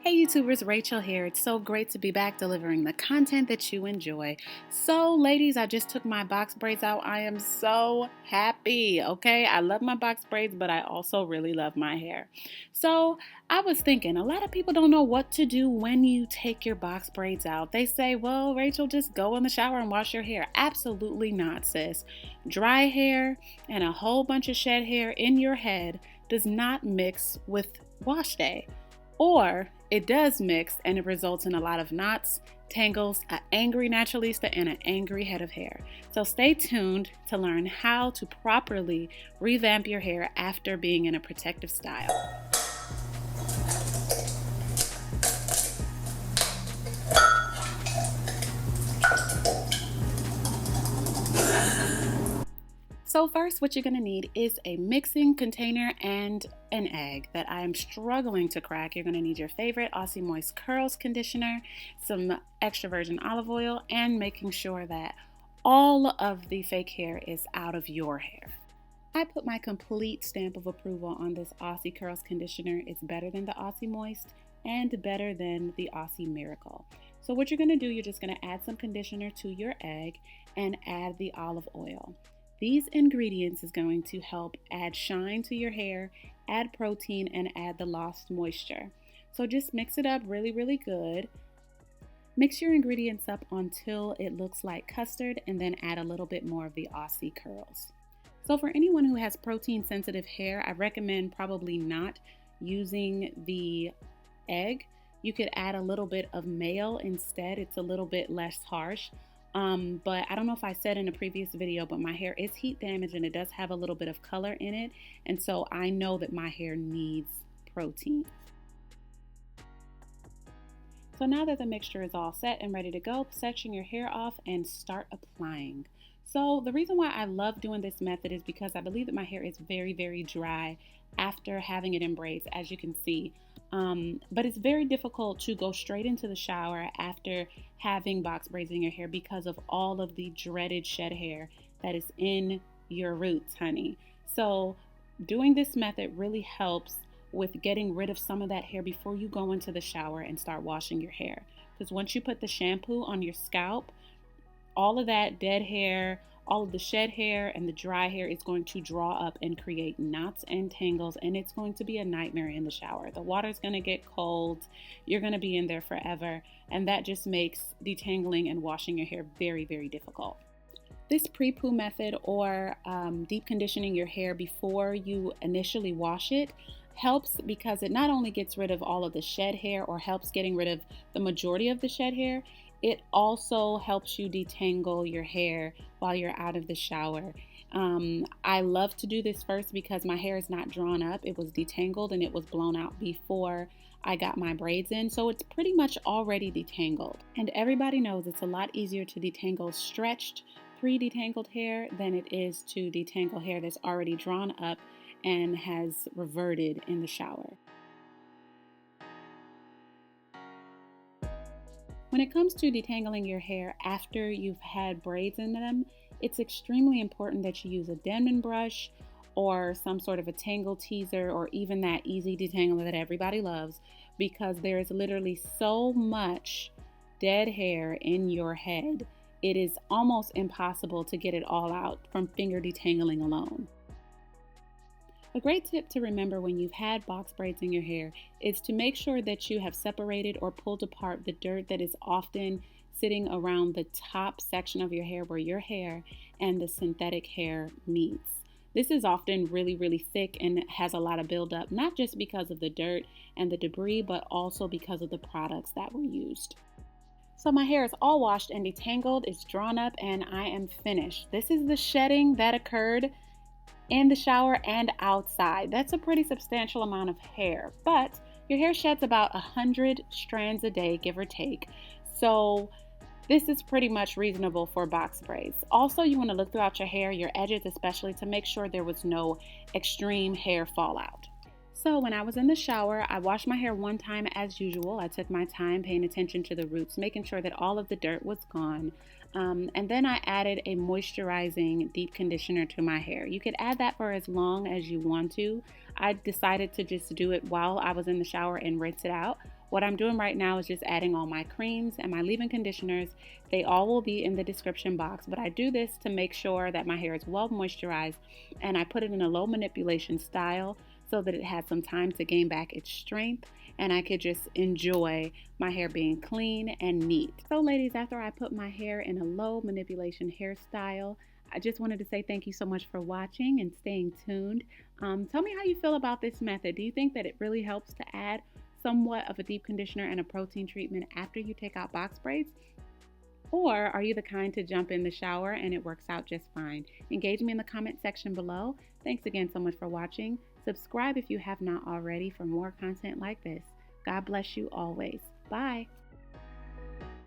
Hey YouTubers, Rachel here. It's so great to be back delivering the content that you enjoy. So ladies, I just took my box braids out. I am so happy, okay? I love my box braids, but I also really love my hair. So I was thinking, a lot of people don't know what to do when you take your box braids out. They say, well, Rachel, just go in the shower and wash your hair. Absolutely not, sis. Dry hair and a whole bunch of shed hair in your head does not mix with wash day. Or it does mix and it results in a lot of knots, tangles, an angry naturalista, and an angry head of hair. So stay tuned to learn how to properly revamp your hair after being in a protective style. So first, what you're going to need is a mixing container and an egg that I am struggling to crack. You're going to need your favorite Aussie Moist Curls conditioner, some extra virgin olive oil, and making sure that all of the fake hair is out of your hair. I put my complete stamp of approval on this Aussie Curls conditioner. It's better than the Aussie Moist and better than the Aussie Miracle. So what you're going to do, you're just going to add some conditioner to your egg and add the olive oil. These ingredients is going to help add shine to your hair, add protein, and add the lost moisture. So just mix it up really, really good. Mix your ingredients up until it looks like custard and then add a little bit more of the Aussie Curls. So for anyone who has protein sensitive hair, I recommend probably not using the egg. You could add a little bit of mayo instead. It's a little bit less harsh. But I don't know if I said in a previous video, but my hair is heat damaged and it does have a little bit of color in it. And so I know that my hair needs protein. So now that the mixture is all set and ready to go, section your hair off and start applying. So the reason why I love doing this method is because I believe that my hair is very, very dry after having it in braids, as you can see. But it's very difficult to go straight into the shower after having box braids in your hair because of all of the dreaded shed hair that is in your roots, honey. So doing this method really helps with getting rid of some of that hair before you go into the shower and start washing your hair. Because once you put the shampoo on your scalp, all of that dead hair, all of the shed hair and the dry hair is going to draw up and create knots and tangles, and it's going to be a nightmare in the shower. The water's going to get cold, you're going to be in there forever, and that just makes detangling and washing your hair very, very difficult. This pre-poo method, or deep conditioning your hair before you initially wash it, helps because it not only gets rid of all of the shed hair, or helps getting rid of the majority of the shed hair, it also helps you detangle your hair while you're out of the shower. I love to do this first because my hair is not drawn up. It was detangled and it was blown out before I got my braids in, so it's pretty much already detangled. And everybody knows it's a lot easier to detangle stretched, pre-detangled hair than it is to detangle hair that's already drawn up and has reverted in the shower. When it comes to detangling your hair after you've had braids in them, it's extremely important that you use a Denman Brush or some sort of a Tangle Teezer, or even that easy detangler that everybody loves, because there is literally so much dead hair in your head. It is almost impossible to get it all out from finger detangling alone. A great tip to remember when you've had box braids in your hair is to make sure that you have separated or pulled apart the dirt that is often sitting around the top section of your hair where your hair and the synthetic hair meets. This is often really, really thick and has a lot of buildup, not just because of the dirt and the debris, but also because of the products that were used. So my hair is all washed and detangled, it's drawn up, and I am finished. This is the shedding that occurred in the shower and outside. That's a pretty substantial amount of hair, but your hair sheds about 100 strands a day, give or take. So this is pretty much reasonable for box braids. Also, you want to look throughout your hair, your edges especially, to make sure there was no extreme hair fallout. So when I was in the shower, I washed my hair one time as usual. I took my time paying attention to the roots, making sure that all of the dirt was gone. And then I added a moisturizing deep conditioner to my hair. You could add that for as long as you want to. I decided to just do it while I was in the shower and rinse it out, What I'm doing right now is just adding all my creams and my leave-in conditioners. They all will be in the description box, but I do this to make sure that my hair is well moisturized, and I put it in a low manipulation style so that it has some time to gain back its strength and I could just enjoy my hair being clean and neat. So ladies, after I put my hair in a low manipulation hairstyle, I just wanted to say thank you so much for watching and staying tuned. Tell me how you feel about this method. Do you think that it really helps to add somewhat of a deep conditioner and a protein treatment after you take out box braids? Or are you the kind to jump in the shower and it works out just fine? Engage me in the comment section below. Thanks again so much for watching. Subscribe if you have not already for more content like this. God bless you always. Bye.